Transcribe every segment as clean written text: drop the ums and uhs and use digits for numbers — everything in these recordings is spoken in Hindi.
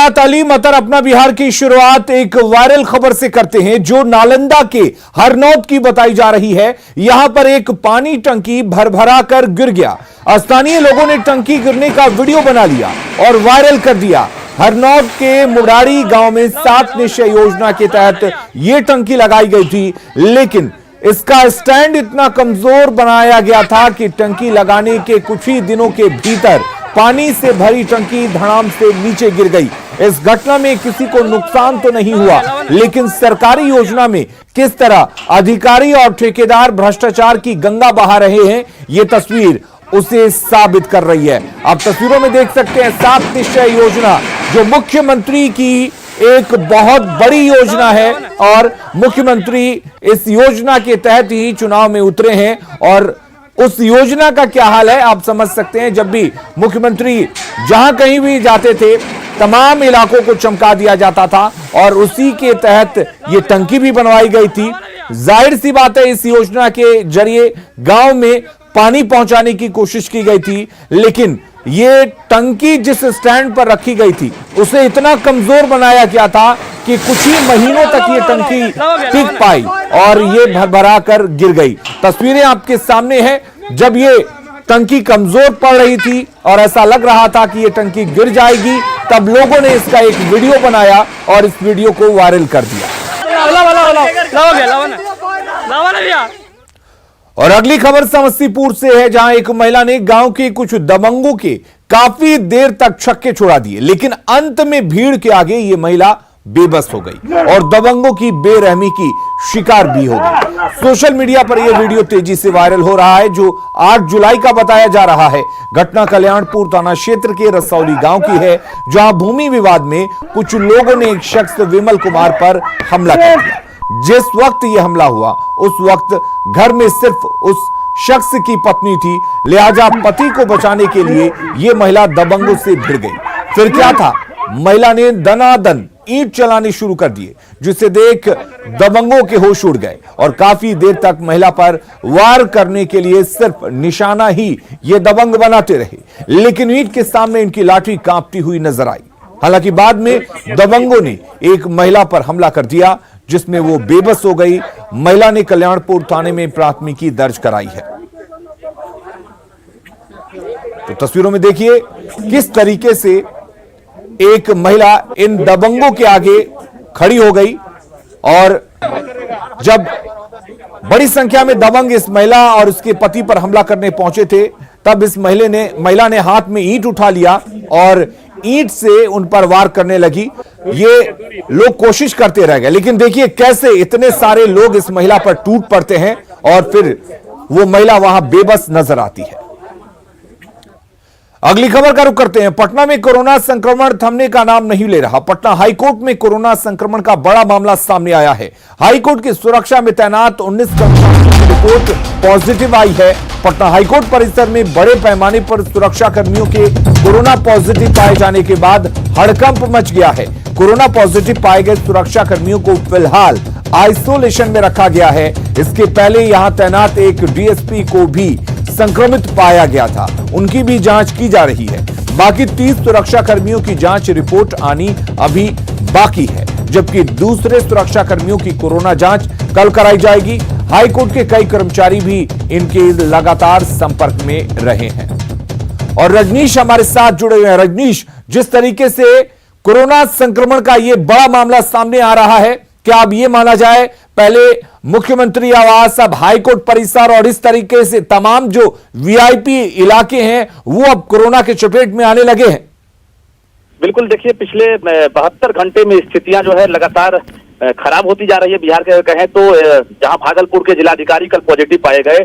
तालीम अतर अपना बिहार की शुरुआत एक वायरल खबर से करते हैं जो नालंदा के हरनौत की बताई जा रही है। यहां पर एक पानी टंकी भरभरा कर गिर गया। स्थानीय लोगों ने टंकी गिरने का वीडियो बना लिया और वायरल कर दिया। हरनौत के मुराड़ी गांव में 7 निश्चय योजना के तहत यह टंकी लगाई गई थी, लेकिन इसका स्टैंड इतना कमजोर बनाया गया था कि टंकी लगाने के कुछ ही दिनों के भीतर पानी से भरी टंकी धड़ाम से नीचे गिर गई। इस घटना में किसी को नुकसान तो नहीं हुआ, लेकिन सरकारी योजना में किस तरह अधिकारी और ठेकेदार भ्रष्टाचार की गंगा बहा रहे हैं, यह तस्वीर उसे साबित कर रही है। आप तस्वीरों में देख सकते हैं 7 निश्चय योजना जो मुख्यमंत्री की एक बहुत बड़ी योजना है और मुख्यमंत्री इस योजना के तहत ही चुनाव में उतरे हैं और उस योजना का क्या हाल है आप समझ सकते हैं। जब भी मुख्यमंत्री जहां कहीं भी जाते थे तमाम इलाकों को चमका दिया जाता था और उसी के तहत ये टंकी भी बनवाई गई थी। जाहिर सी बात है इस योजना के जरिए गांव में पानी पहुंचाने की कोशिश की गई थी, लेकिन ये टंकी जिस स्टैंड पर रखी गई थी उसे इतना कमजोर बनाया गया था कि कुछ ही महीनों तक ये टंकी टिक पाई और ये भरभरा कर गिर गई। तस्वीरें आपके सामने हैं जब ये टंकी कमजोर पड़ रही थी और ऐसा लग रहा था कि ये टंकी गिर जाएगी, तब लोगों ने इसका एक वीडियो बनाया और इस वीडियो को वायरल कर दिया। और अगली खबर समस्तीपुर से है, जहां एक महिला ने गांव के कुछ दबंगों के काफी देर तक छक्के छुड़ा दिए, लेकिन अंत में भीड़ के आगे ये महिला बेबस हो गई और दबंगों की बेरहमी की शिकार भी हो गई। सोशल मीडिया पर यह वीडियो तेजी से वायरल हो रहा है जो 8 जुलाई का बताया जा रहा है। घटना कल्याणपुर थाना क्षेत्र के रसौली गांव की है, जहां भूमि विवाद में कुछ लोगों ने एक शख्स विमल कुमार पर हमला कर दिया। जिस वक्त यह हमला हुआ उस वक्त घर में सिर्फ उस शख्स की पत्नी थी, लिहाजा पति को बचाने के लिए यह महिला दबंगों से भिड़ गई। फिर क्या था, महिला ने दनादन ईंट चलानी शुरू कर दिए, जिसे देख दबंगों के होश उड़ गए और काफी देर तक महिला पर वार करने के लिए सिर्फ निशाना ही ये दबंग बनाते रहे, लेकिन ईंट के सामने इनकी लाठी कांपती हुई नजर आई। हालांकि बाद में दबंगों ने एक महिला पर हमला कर दिया जिसमें वो बेबस हो गई। महिला ने कल्याणपुर थाने में प्राथमिकी दर्ज कराई है। तो तस्वीरों में देखिए किस तरीके से एक महिला इन दबंगों के आगे खड़ी हो गई और जब बड़ी संख्या में दबंग इस महिला और उसके पति पर हमला करने पहुंचे थे, तब इस महिला ने हाथ में ईंट उठा लिया और ईंट से उन पर वार करने लगी। ये लोग कोशिश करते रह गए, लेकिन देखिए कैसे इतने सारे लोग इस महिला पर टूट पड़ते हैं और फिर वो महिला वहां बेबस नजर आती है। अगली खबर का रुख करते हैं। पटना में कोरोना संक्रमण थमने का नाम नहीं ले रहा। पटना हाईकोर्ट में कोरोना संक्रमण का बड़ा मामला सामने आया है। हाईकोर्ट की सुरक्षा में तैनात 19 कर्मचारियों की रिपोर्ट पॉजिटिव आई है। पटना हाईकोर्ट परिसर में बड़े पैमाने पर सुरक्षा कर्मियों के कोरोना पॉजिटिव पाए जाने के बाद हड़कंप मच गया है। कोरोना पॉजिटिव पाए गए सुरक्षा कर्मियों को फिलहाल आइसोलेशन में रखा गया है। इसके पहले यहां तैनात एक डीएसपी को भी संक्रमित पाया गया था, उनकी भी जांच की जा रही है। बाकी 30 सुरक्षा कर्मियों की जांच रिपोर्ट आनी अभी बाकी है, जबकि दूसरे सुरक्षा कर्मियों की कोरोना जांच कल कराई जाएगी। हाईकोर्ट के कई कर्मचारी भी इनके लगातार संपर्क में रहे हैं। और रजनीश हमारे साथ जुड़े हुए हैं। रजनीश, जिस तरीके से कोरोना संक्रमण का यह बड़ा मामला सामने आ रहा है, क्या अब यह माना जाए पहले मुख्यमंत्री आवास, अब हाईकोर्ट परिसर और इस तरीके से तमाम जो वीआईपी इलाके हैं वो अब कोरोना के चपेट में आने लगे हैं? बिल्कुल, देखिए पिछले 72 घंटे में स्थितियां जो है लगातार खराब होती जा रही है। बिहार के कहें तो जहां भागलपुर के जिलाधिकारी कल पॉजिटिव पाए गए,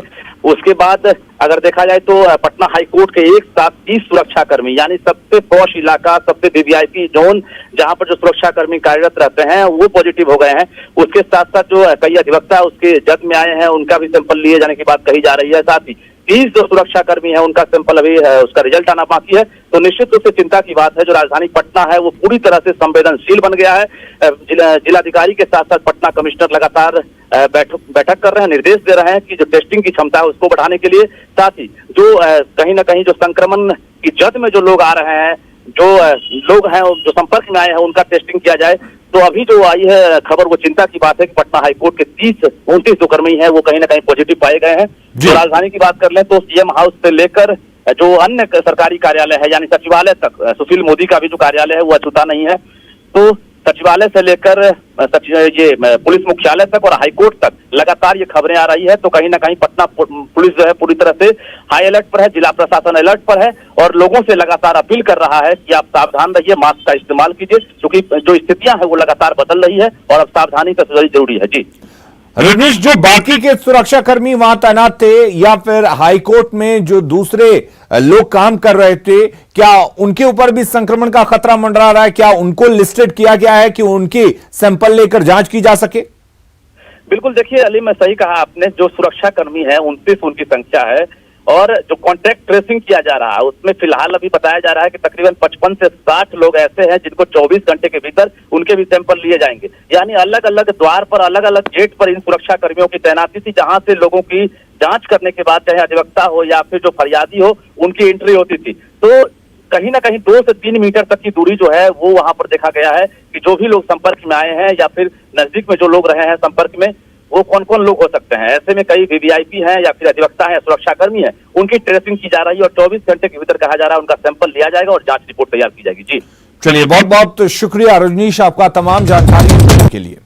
उसके बाद अगर देखा जाए तो पटना हाईकोर्ट के एक साथ 30 सुरक्षा कर्मी, यानी सबसे पॉश इलाका, सबसे वीवीआईपी जोन जहां पर जो सुरक्षा कर्मी कार्यरत रहते हैं वो पॉजिटिव हो गए हैं। उसके साथ साथ जो कई अधिवक्ता उसके जद में आए हैं उनका भी सैंपल लिए जाने की बात कही जा रही है। साथ ही 30 जो सुरक्षा कर्मी है उनका सैंपल अभी उसका रिजल्ट आना बाकी है। तो निश्चित रूप से चिंता की बात है। जो राजधानी पटना है वो पूरी तरह से संवेदनशील बन गया है। जिलाधिकारी के साथ साथ पटना कमिश्नर लगातार बैठक कर रहे हैं, निर्देश दे रहे हैं कि जो टेस्टिंग की क्षमता है उसको बढ़ाने के लिए, साथ ही जो कहीं ना कहीं जो संक्रमण की जद में जो लोग आ रहे हैं जो लोग हैं जो संपर्क में आए हैं उनका टेस्टिंग किया जाए। तो अभी जो आई है खबर वो चिंता की बात है कि पटना हाईकोर्ट के 29 जो कर्मी हैं वो कहीं ना कहीं पॉजिटिव पाए गए हैं। जो राजधानी की बात कर लें तो सीएम हाउस से लेकर जो अन्य सरकारी कार्यालय है यानी सचिवालय तक, सुशील मोदी का भी जो कार्यालय है वो अछूता नहीं है। तो सचिवालय से लेकर ये पुलिस मुख्यालय तक और हाईकोर्ट तक लगातार ये खबरें आ रही है। तो कहीं ना कहीं पटना पुलिस जो है पूरी तरह से हाई अलर्ट पर है, जिला प्रशासन अलर्ट पर है और लोगों से लगातार अपील कर रहा है कि आप सावधान रहिए, मास्क का इस्तेमाल कीजिए, क्योंकि जो स्थितियां हैं वो लगातार बदल रही है और अब सावधानी का जरूरी है। जी रजनीश, जो बाकी के सुरक्षाकर्मी वहां तैनात थे या फिर हाईकोर्ट में जो दूसरे लोग काम कर रहे थे, क्या उनके ऊपर भी संक्रमण का खतरा मंडरा रहा है? क्या उनको लिस्टेड किया गया है कि उनकी सैंपल लेकर जांच की जा सके? बिल्कुल, देखिए अली, मैं सही कहा आपने, जो सुरक्षाकर्मी है 29 उनकी संख्या है और जो कॉन्टैक्ट ट्रेसिंग किया जा रहा है उसमें फिलहाल अभी बताया जा रहा है कि तकरीबन 55 से 60 लोग ऐसे हैं जिनको 24 घंटे के भीतर उनके भी सैंपल लिए जाएंगे। यानी अलग अलग द्वार पर, अलग अलग गेट पर इन सुरक्षा कर्मियों की तैनाती थी, जहां से लोगों की जांच करने के बाद चाहे अधिवक्ता हो या फिर जो फरियादी हो उनकी एंट्री होती थी। तो कहीं ना कहीं 2 से 3 मीटर तक की दूरी जो है वो वहां पर देखा गया है कि जो भी लोग संपर्क में आए हैं या फिर नजदीक में जो लोग रहे हैं संपर्क में, वो कौन कौन लोग हो सकते हैं। ऐसे में कई वीवीआईपी हैं या फिर अधिवक्ता है, सुरक्षाकर्मी है, उनकी ट्रेसिंग की जा रही है और 24 घंटे के भीतर कहा जा रहा है उनका सैंपल लिया जाएगा और जांच रिपोर्ट तैयार की जाएगी। जी चलिए, बहुत बहुत शुक्रिया रजनीश आपका तमाम जानकारी देने के लिए।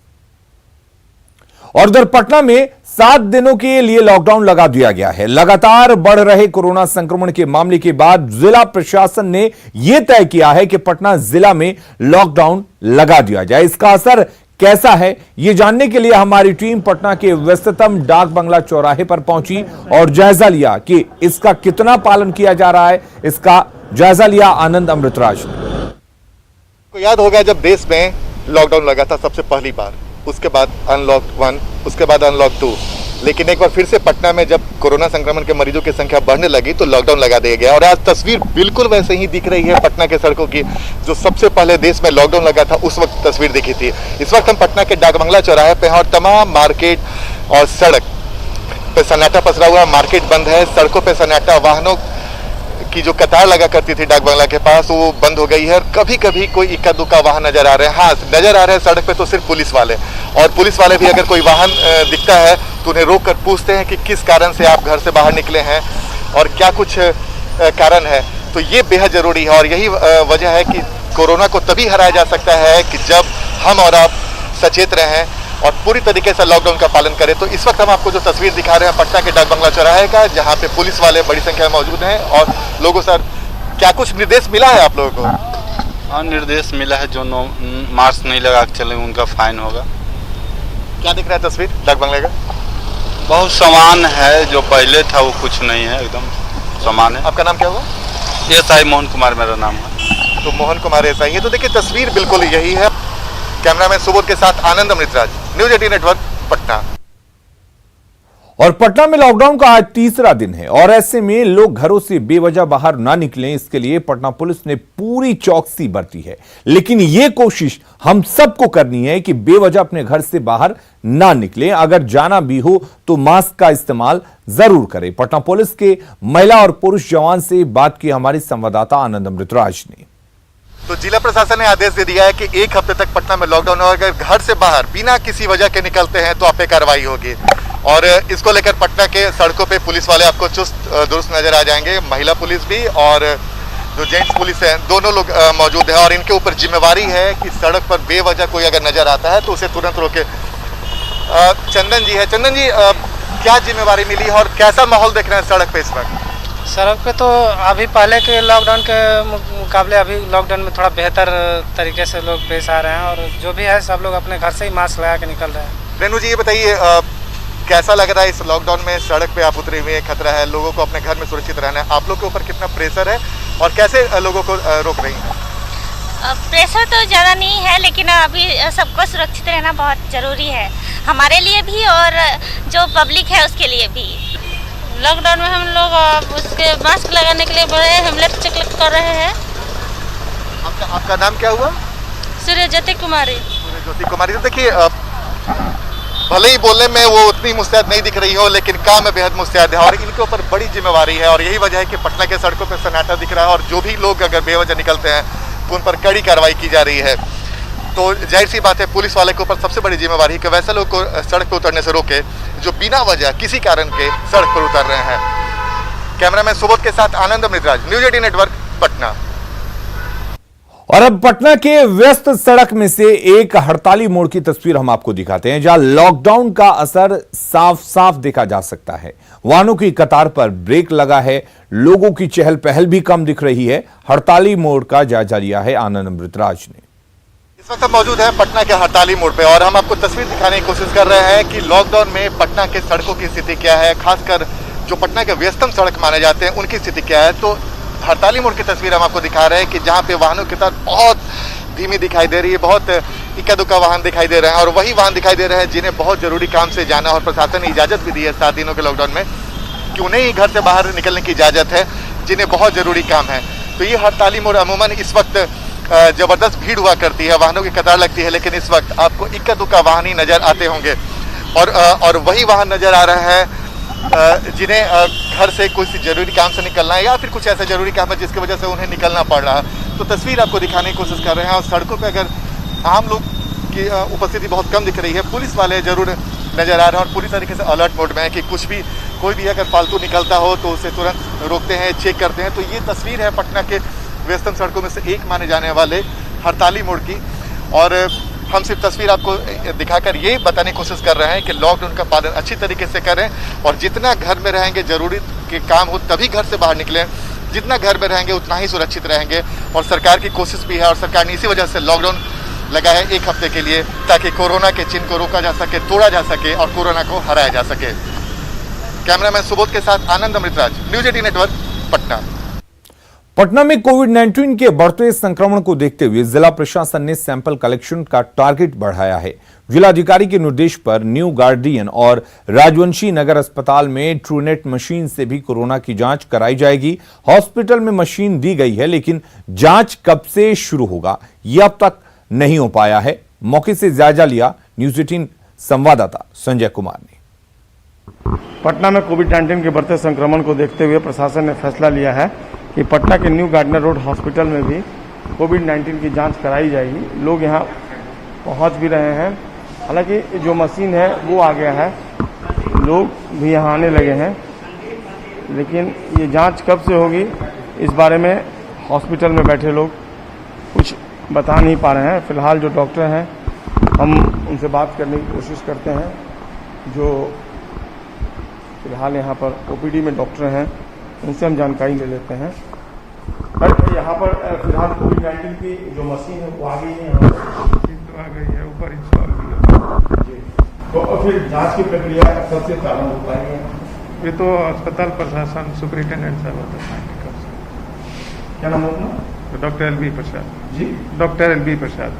और उधर पटना में 7 दिनों के लिए लॉकडाउन लगा दिया गया है। लगातार बढ़ रहे कोरोना संक्रमण के मामले के बाद जिला प्रशासन ने यह तय किया है कि पटना जिला में लॉकडाउन लगा दिया जाए। इसका असर कैसा है ये जानने के लिए हमारी टीम पटना के व्यस्ततम डाक बंगला चौराहे पर पहुंची और जायजा लिया कि इसका कितना पालन किया जा रहा है। इसका जायजा लिया आनंद अमृतराज ने। को याद होगा जब देश में लॉकडाउन लगा था सबसे पहली बार, उसके बाद अनलॉक 1, उसके बाद अनलॉक 2, लेकिन एक बार फिर से पटना में जब कोरोना संक्रमण के मरीजों की संख्या बढ़ने लगी तो लॉकडाउन लगा दिया गया। और आज तस्वीर बिल्कुल वैसे ही दिख रही है पटना के सड़कों की, जो सबसे पहले देश में लॉकडाउन लगा था उस वक्त तस्वीर दिखी थी। इस वक्त हम पटना के डाक बंगला चौराहे पे हैं और तमाम मार्केट और सड़क पे सन्नाटा पसरा हुआ, मार्केट बंद है, सड़कों पे सन्नाटा, वाहनों की जो कतार लगा करती थी डाक बंगला के पास वो बंद हो गई है। कभी कभी कोई इक्का दुक्का वाहन नजर आ रहे हैं। हाँ, नजर आ रहे हैं सड़क पे तो सिर्फ पुलिस वाले, और पुलिस वाले भी अगर कोई वाहन दिखता है तो उन्हें रोक कर पूछते हैं कि किस कारण से आप घर से बाहर निकले हैं और क्या कुछ कारण है। तो ये बेहद जरूरी है और यही वजह है कि कोरोना को तभी हराया जा सकता है कि जब हम और आप सचेत रहें और पूरी तरीके से लॉकडाउन का पालन करें। तो इस वक्त हम आपको जो तस्वीर दिखा रहे हैं पटना के डाक बंगला चौराहे का, जहां पे पुलिस वाले बड़ी संख्या में मौजूद हैं और लोगों से क्या कुछ निर्देश मिला है आप लोगों को? हाँ, निर्देश मिला है, जो मास्क नहीं लगा के चले उनका फाइन होगा। क्या दिख रहा है तस्वीर डाक बंगले का? बहुत सामान है, जो पहले था वो कुछ नहीं है, एकदम सामान है। आपका नाम क्या हुआ? एसआई मोहन कुमार मेरा नाम है। तो मोहन कुमार एसआई है। तो देखिए तस्वीर बिल्कुल यही है। कैमरामैन सुबोध के साथ आनंद अमृतराज, न्यूज 18 नेटवर्क, पटना। और पटना में लॉकडाउन का आज तीसरा दिन है और ऐसे में लोग घरों से बेवजह बाहर ना निकलें, इसके लिए पटना पुलिस ने पूरी चौकसी बरती है। लेकिन यह कोशिश हम सबको करनी है कि बेवजह अपने घर से बाहर ना निकलें। अगर जाना भी हो तो मास्क का इस्तेमाल जरूर करें। पटना पुलिस के महिला और पुरुष जवान से बात की हमारी संवाददाता आनंद अमृतराज ने। तो जिला प्रशासन ने आदेश दे दिया है कि 1 हफ्ते तक पटना में लॉकडाउन होगा। अगर घर से बाहर बिना किसी वजह के निकलते हैं तो आप पे कार्रवाई होगी। और इसको लेकर पटना के सड़कों पे पुलिस वाले आपको चुस्त दुरुस्त नजर आ जाएंगे। महिला पुलिस भी और जो जेंट्स पुलिस है दोनों लोग मौजूद है और इनके ऊपर जिम्मेवारी है कि सड़क पर बेवजह कोई अगर नजर आता है तो उसे तुरंत रोके। चंदन जी है। चंदन जी, क्या जिम्मेवारी मिली है और कैसा माहौल देख रहे हैं सड़क पे इस वक्त? सड़क पे तो अभी पहले के लॉकडाउन के मुकाबले अभी लॉकडाउन में थोड़ा बेहतर तरीके से लोग पेश आ रहे हैं और जो भी है सब लोग अपने घर से ही मास्क लगा के निकल रहे हैं। रेनू जी, ये बताइए कैसा लग रहा है इस लॉकडाउन में? सड़क पे आप उतरे हुए, खतरा है, लोगों को अपने घर में सुरक्षित रहना है, आप लोग के ऊपर कितना प्रेशर है और कैसे लोगों को रोक रही हैं? प्रेशर तो ज़्यादा नहीं है, लेकिन अभी सबको सुरक्षित रहना बहुत ज़रूरी है, हमारे लिए भी और जो पब्लिक है उसके लिए भी। लॉकडाउन में हम लोग उसके मास्क लगाने के लिए बड़े हेमलेट चेक कर रहे हैं। आपका नाम क्या हुआ? सूर्य ज्योति कुमारी। सूर्य ज्योति कुमारी। तो देखिए भले ही बोलने में वो उतनी मुस्तैद नहीं दिख रही हो, लेकिन काम में बेहद मुस्तैद है और इनके ऊपर बड़ी जिम्मेवारी है। और यही वजह है कि पटना के सड़कों पर सन्नाटा दिख रहा है और जो भी लोग अगर बेवजह निकलते हैं तो उन पर कड़ी कार्रवाई की जा रही है। तो जाहिर सी बात है पुलिस वाले के ऊपर सबसे बड़ी जिम्मेवारी है कि वैसे लोग को सड़क पर उतरने से रोके जो बिना वजह किसी कारण के सड़क पर उतर रहे हैं। कैमरामैन सुबोध के साथ आनंद अमृतराज, न्यूज 18 नेटवर्क, पटना। और अब पटना के व्यस्त सड़क में से एक हड़ताली मोड़ की तस्वीर हम आपको दिखाते हैं, जहां लॉकडाउन का असर साफ साफ देखा जा सकता है। वाहनों की कतार पर ब्रेक लगा है, लोगों की चहल पहल भी कम दिख रही है। हड़ताली मोड़ का जायजा लिया है आनंद अमृतराज ने। इस वक्त हम मौजूद हैं पटना के हड़ताली मोड़ पे और हम आपको तस्वीर दिखाने की कोशिश कर रहे हैं कि लॉकडाउन में पटना के सड़कों की स्थिति क्या है, खासकर जो पटना के व्यस्तम सड़क माने जाते हैं उनकी स्थिति क्या है। तो हड़ताली मोड़ की तस्वीर हम आपको दिखा रहे हैं कि जहाँ पे वाहनों की तार बहुत धीमी दिखाई दे रही है, बहुत इक्का दुक्का वाहन दिखाई दे रहे हैं और वही वाहन दिखाई दे रहे हैं जिन्हें बहुत जरूरी काम से जाना और प्रशासन ने इजाजत भी दी है 7 दिनों के लॉकडाउन में कि उन्हें ही घर से बाहर निकलने की इजाजत है जिन्हें बहुत जरूरी काम है। तो ये हड़ताली मोड़ अमूमन इस वक्त जबरदस्त भीड़ हुआ करती है, वाहनों की कतार लगती है, लेकिन इस वक्त आपको इक्का दुक्का वाहन ही नजर आते होंगे और वही वाहन नजर आ रहा है जिन्हें घर से कुछ जरूरी काम से निकलना है या फिर कुछ ऐसा जरूरी काम है जिसकी वजह से उन्हें निकलना पड़ रहा है। तो तस्वीर आपको दिखाने की कोशिश कर रहे हैं और सड़कों पे अगर आम लोग की उपस्थिति बहुत कम दिख रही है, पुलिस वाले जरूर नजर आ रहे हैं और पूरी तरीके से अलर्ट मोड में है कि कुछ भी कोई भी अगर फालतू निकलता हो तो उसे तुरंत रोकते हैं, चेक करते हैं। तो ये तस्वीर है पटना के व्यस्तम सड़कों में से एक माने जाने वाले हड़ताली मोड़ की और हम सिर्फ तस्वीर आपको दिखाकर ये बताने की कोशिश कर रहे हैं कि लॉकडाउन का पालन अच्छी तरीके से करें और जितना घर में रहेंगे जरूरी के काम हो तभी घर से बाहर निकलें, जितना घर में रहेंगे उतना ही सुरक्षित रहेंगे। और सरकार की कोशिश भी है और सरकार ने इसी वजह से लॉकडाउन लगा है 1 हफ्ते के लिए ताकि कोरोना के चिन्ह को रोका जा सके, तोड़ा जा सके और कोरोना को हराया जा सके। कैमरामैन सुबोध के साथ आनंद अमृतराज, न्यूज 18 नेटवर्क, पटना। पटना में कोविड-19 के बढ़ते संक्रमण को देखते हुए जिला प्रशासन ने सैंपल कलेक्शन का टारगेट बढ़ाया है। जिलाधिकारी के निर्देश पर न्यू गार्डियन और राजवंशी नगर अस्पताल में ट्रूनेट मशीन से भी कोरोना की जांच कराई जाएगी। हॉस्पिटल में मशीन दी गई है, लेकिन जांच कब से शुरू होगा यह अब तक नहीं हो पाया है। मौके से जायजा लिया न्यूज 18 संवाददाता संजय कुमार ने। पटना में कोविड-19 के बढ़ते संक्रमण को देखते हुए प्रशासन ने फैसला लिया है कि पटना के न्यू गार्डनर रोड हॉस्पिटल में भी कोविड-19 की जांच कराई जाएगी। लोग यहां पहुंच भी रहे हैं, हालांकि जो मशीन है वो आ गया है, लोग भी यहां आने लगे हैं, लेकिन ये जांच कब से होगी इस बारे में हॉस्पिटल में बैठे लोग कुछ बता नहीं पा रहे हैं। फिलहाल जो डॉक्टर हैं हम उनसे बात करने की कोशिश करते हैं, जो फिलहाल यहाँ पर ओपीडी में डॉक्टर हैं उनसे हम जानकारी ले लेते हैं। पर यहाँ पर फिलहाल कोविड-19 की जो मशीन है वो आ गई है, आ गई है, ऊपर इंस्टॉल भी है। तो फिर जांच की प्रक्रिया कब से प्रारंभ हो पाएगी? ये तो अस्पताल प्रशासन सुपरिटेंडेंट साहब बताएंगे कब से। क्या नाम है अपना? Doctor L B. Prasad ji, doctor L B. Prasad.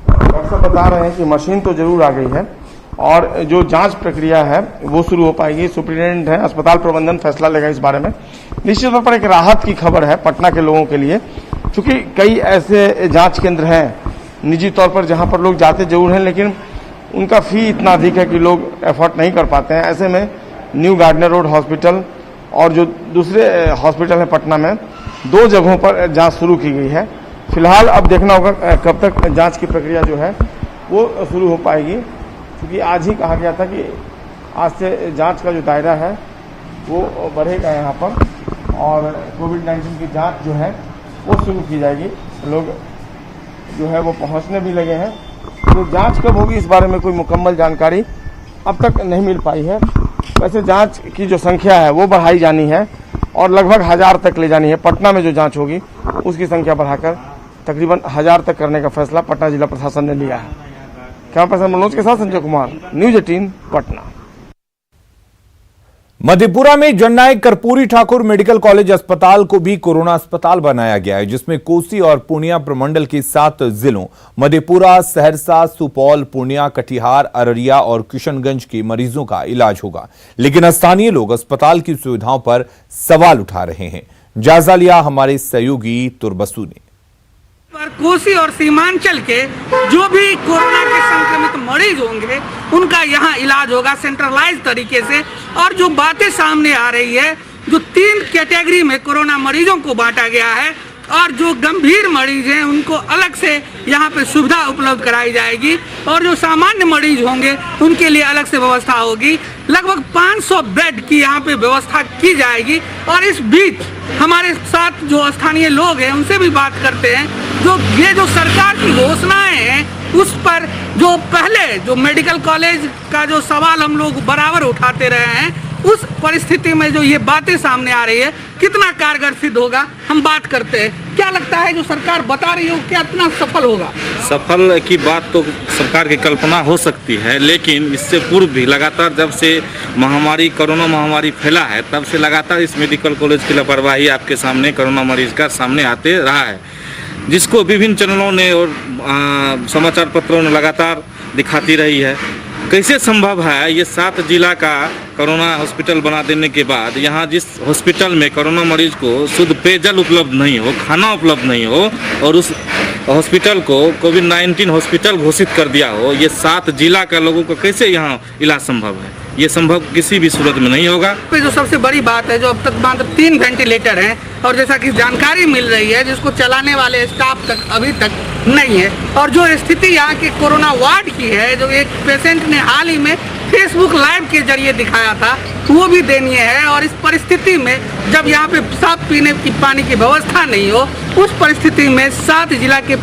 Doctor साहब बता रहे हैं कि मशीन तो जरूर आ गई है और जो जांच प्रक्रिया है वो शुरू हो पाएगी। सुपरिटेंडेंट है, अस्पताल प्रबंधन फैसला लेगा इस बारे में। निश्चित तौर पर एक राहत की खबर है पटना के लोगों के लिए, क्योंकि कई ऐसे जांच केंद्र हैं निजी तौर पर जहां पर लोग जाते जरूर हैं, लेकिन उनका फी इतना अधिक है कि लोग एफोर्ड नहीं कर पाते हैं। ऐसे में न्यू गार्डनर रोड हॉस्पिटल और जो दूसरे हॉस्पिटल हैं पटना में, 2 जगहों पर जांच शुरू की गई है। फिलहाल अब देखना होगा कब तक जांच की प्रक्रिया जो है वो शुरू हो पाएगी, क्योंकि आज ही कहा गया था कि आज से जांच का जो दायरा है वो बढ़ेगा यहाँ पर और कोविड-19 की जांच जो है वो शुरू की जाएगी। लोग जो है वो पहुँचने भी लगे हैं। तो जांच कब होगी इस बारे में कोई मुकम्मल जानकारी अब तक नहीं मिल पाई है। वैसे जांच की जो संख्या है वो बढ़ाई जानी है और लगभग 1000 तक ले जानी है। पटना में जो जांच होगी उसकी संख्या बढ़ाकर तकरीबन 1000 तक करने का फैसला पटना जिला प्रशासन ने लिया है। कैमरा पर्सन मनोज के साथ संजय कुमार, न्यूज 18 पटना। मधेपुरा में जननायक कर्पूरी ठाकुर मेडिकल कॉलेज अस्पताल को भी कोरोना अस्पताल बनाया गया है, जिसमें कोसी और पूर्णिया प्रमंडल के 7 जिलों मधेपुरा, सहरसा, सुपौल, पूर्णिया, कटिहार, अररिया और किशनगंज के मरीजों का इलाज होगा। लेकिन स्थानीय लोग अस्पताल की सुविधाओं पर सवाल उठा रहे हैं। जायजा लिया हमारे सहयोगी तुरबसु ने। पर कोसी और सीमांचल के जो भी कोरोना के संक्रमित मरीज होंगे उनका यहाँ इलाज होगा सेंट्रलाइज तरीके से। और जो बातें सामने आ रही है, जो 3 कैटेगरी में कोरोना मरीजों को बांटा गया है और जो गंभीर मरीज हैं उनको अलग से यहाँ पे सुविधा उपलब्ध कराई जाएगी और जो सामान्य मरीज होंगे उनके लिए अलग से व्यवस्था होगी। लगभग 500 बेड की यहाँ पे व्यवस्था की जाएगी। और इस बीच हमारे साथ जो स्थानीय लोग हैं उनसे भी बात करते हैं। जो सरकार की घोषणाएं हैं उस पर जो पहले जो मेडिकल कॉलेज का जो सवाल हम लोग बराबर उठाते रहे हैं, उस परिस्थिति में जो ये बातें सामने आ रही है कितना कारगर सिद्ध होगा, हम बात करते हैं। क्या लगता है जो सरकार बता रही है क्या इतना सफल होगा? सफल की बात तो सरकार की कल्पना हो सकती है, लेकिन इससे पूर्व भी लगातार जब से कोरोना महामारी फैला है तब से लगातार इस मेडिकल कॉलेज की लापरवाही आपके सामने कोरोना मरीज का सामने आते रहा है, जिसको विभिन्न चैनलों ने और समाचार पत्रों ने लगातार दिखाती रही है। कैसे संभव है ये 7 जिला का कोरोना हॉस्पिटल बना देने के बाद यहाँ जिस हॉस्पिटल में कोरोना मरीज को शुद्ध पेयजल उपलब्ध नहीं हो, खाना उपलब्ध नहीं हो और उस हॉस्पिटल को कोविड-19 हॉस्पिटल घोषित कर दिया हो, ये 7 जिला का लोगों को कैसे यहाँ इलाज संभव है? ये संभव किसी भी सूरत में नहीं होगा। जो सबसे बड़ी बात है, जो अब तक मात्र 3 वेंटिलेटर हैं और जैसा कि जानकारी मिल रही है जिसको चलाने वाले स्टाफ तक अभी तक नहीं है। और जो स्थिति यहाँ के कोरोना वार्ड की है, जो एक पेशेंट ने हाल ही में फेसबुक लाइव के जरिए दिखाया था, वो भी दयनीय है। और इस परिस्थिति में जब यहाँ पे साफ पीने की पानी की व्यवस्था नहीं हो, उस परिस्थिति में 7 जिला के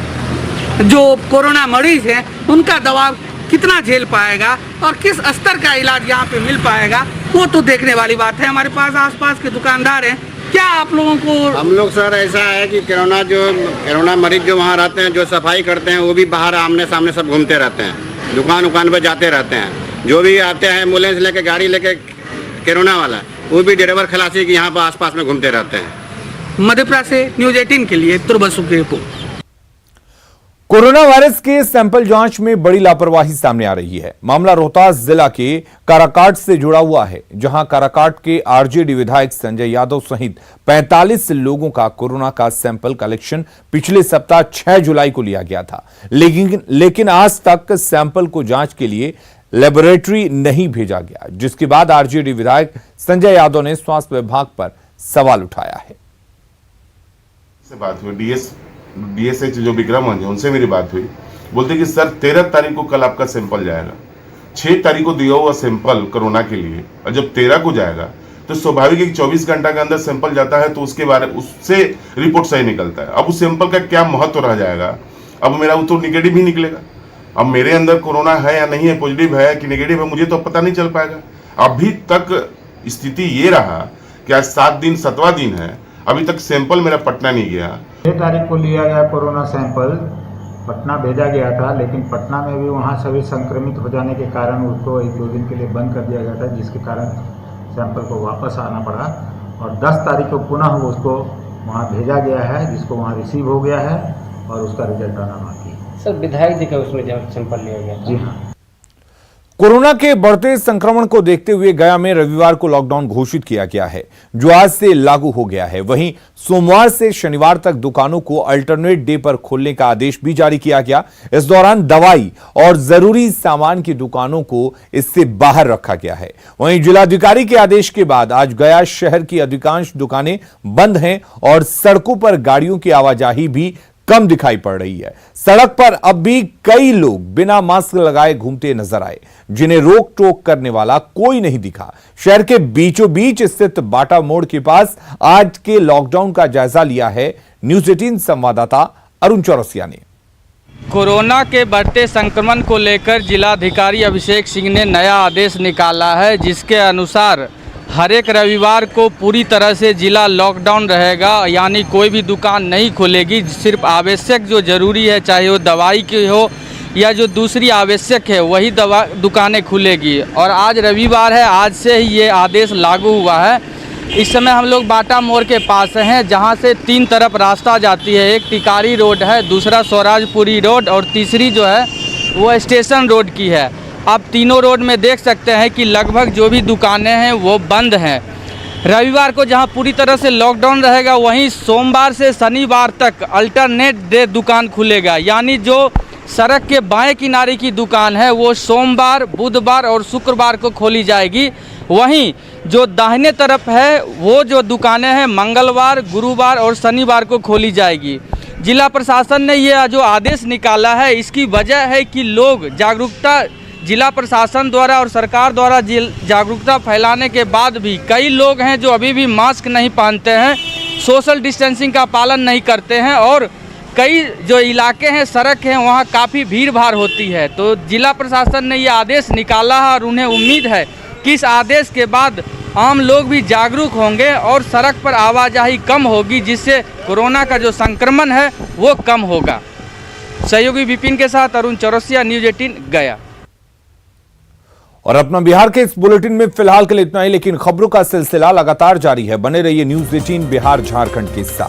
जो कोरोना मरीज हैं उनका दबाव कितना झेल पाएगा और किस स्तर का इलाज यहाँ पे मिल पाएगा, वो तो देखने वाली बात है। हमारे पास आसपास के दुकानदार हैं, क्या आप लोगों को? हम लोग सर ऐसा है कि कोरोना मरीज जो वहाँ रहते हैं, जो सफाई करते हैं, वो भी बाहर आमने सामने सब घूमते रहते हैं, दुकान पे जाते रहते हैं। जो भी आते हैं एम्बुलेंस लेके, गाड़ी लेके कोरोना वाला, वो भी ड्राइवर खलासी के यहाँ पर आसपास में घूमते रहते हैं। मधेपुरा से न्यूज़ 18 के लिए तुर्बसु की रिपोर्ट। कोरोना वायरस के सैंपल जांच में बड़ी लापरवाही सामने आ रही है। मामला रोहतास जिला के काराकाट से जुड़ा हुआ है, जहां काराकाट के आरजेडी विधायक संजय यादव सहित 45 लोगों का कोरोना का सैंपल कलेक्शन पिछले सप्ताह 6 जुलाई को लिया गया था, लेकिन आज तक सैंपल को जांच के लिए लेबोरेटरी नहीं भेजा गया, जिसके बाद आरजेडी विधायक संजय यादव ने स्वास्थ्य विभाग पर सवाल उठाया है। बात हुई डीएसएच जो विक्रमगंज है, उनसे मेरी बात हुई। बोलते कि सर 13 तारीख को कल आपका सैंपल जाएगा। 6 तारीख को दिया हुआ सैंपल कोरोना के लिए, और जब 13 को जाएगा तो स्वाभाविक है कि 24 घंटा के अंदर सैंपल जाता है तो उससे रिपोर्ट सही निकलता है। अब उस सैंपल का क्या महत्व रह जाएगा? अब मेरा तो निगेटिव ही निकलेगा। अब मेरे अंदर कोरोना है या नहीं है, पॉजिटिव है कि नेगेटिव है, मुझे तो पता नहीं चल पाएगा। अभी तक स्थिति ये रहा कि आज 7वां दिन है, अभी तक सैंपल मेरा पटना नहीं गया। 6 तारीख को लिया गया कोरोना सैंपल, पटना भेजा गया था, लेकिन पटना में भी वहाँ सभी संक्रमित हो जाने के कारण उसको 1-2 दिन के लिए बंद कर दिया गया था, जिसके कारण सैंपल को वापस आना पड़ा। और 10 तारीख को पुनः उसको वहाँ भेजा गया है, जिसको वहाँ रिसीव हो गया है और उसका रिजल्ट आना बाकी है। सर विधायक जी का उसमें जब सैंपल लिया गया? जी हाँ। कोरोना के बढ़ते संक्रमण को देखते हुए गया में रविवार को लॉकडाउन घोषित किया गया है, जो आज से लागू हो गया है। वहीं सोमवार से शनिवार तक दुकानों को अल्टरनेट डे पर खोलने का आदेश भी जारी किया गया। इस दौरान दवाई और जरूरी सामान की दुकानों को इससे बाहर रखा गया है। वहीं जिलाधिकारी के आदेश के बाद आज गया शहर की अधिकांश दुकानें बंद हैं और सड़कों पर गाड़ियों की आवाजाही भी कम दिखाई पड़ रही है। सड़क पर अब भी कई लोग बिना मास्क लगाए घूमते नजर आए, जिन्हें रोक टोक करने वाला कोई नहीं दिखा। शहर के बीचों बीच स्थित बाटा मोड़ के पास आज के लॉकडाउन का जायजा लिया है न्यूज़ 18 संवाददाता अरुण चौरसिया ने। कोरोना के बढ़ते संक्रमण को लेकर जिलाधिकारी अभिषेक सिंह ने नया आदेश निकाला है, जिसके अनुसार हर एक रविवार को पूरी तरह से जिला लॉकडाउन रहेगा, यानी कोई भी दुकान नहीं खुलेगी। सिर्फ आवश्यक जो ज़रूरी है, चाहे वो दवाई की हो या जो दूसरी आवश्यक है, वही दुकानें खुलेगी। और आज रविवार है, आज से ही ये आदेश लागू हुआ है। इस समय हम लोग बाटा मोड़ के पास हैं, जहां से 3 तरफ रास्ता जाती है। एक टिकारी रोड है, दूसरा स्वराजपुरी रोड और तीसरी जो है वो स्टेशन रोड की है। आप तीनों रोड में देख सकते हैं कि लगभग जो भी दुकानें हैं वो बंद हैं। रविवार को जहां पूरी तरह से लॉकडाउन रहेगा, वहीं सोमवार से शनिवार तक अल्टरनेट डे दुकान खुलेगा, यानी जो सड़क के बाएं किनारे की दुकान है वो सोमवार, बुधवार और शुक्रवार को खोली जाएगी। वहीं जो दाहिने तरफ है वो जो दुकानें हैं मंगलवार, गुरुवार और शनिवार को खोली जाएगी। जिला प्रशासन ने ये जो आदेश निकाला है इसकी वजह है कि लोग जागरूकता, जिला प्रशासन द्वारा और सरकार द्वारा जागरूकता फैलाने के बाद भी कई लोग हैं जो अभी भी मास्क नहीं पहनते हैं, सोशल डिस्टेंसिंग का पालन नहीं करते हैं और कई जो इलाके हैं, सड़क हैं, वहाँ काफ़ी भीड़ भाड़ होती है। तो जिला प्रशासन ने ये आदेश निकाला है और उन्हें उम्मीद है कि इस आदेश के बाद आम लोग भी जागरूक होंगे और सड़क पर आवाजाही कम होगी, जिससे कोरोना का जो संक्रमण है वो कम होगा। सहयोगी विपिन के साथ अरुण चौरसिया, न्यूज़ 18 गया। और अपना बिहार के इस बुलेटिन में फिलहाल के लिए इतना ही, लेकिन खबरों का सिलसिला लगातार जारी है। बने रहिए न्यूज़ 18 बिहार झारखंड के साथ।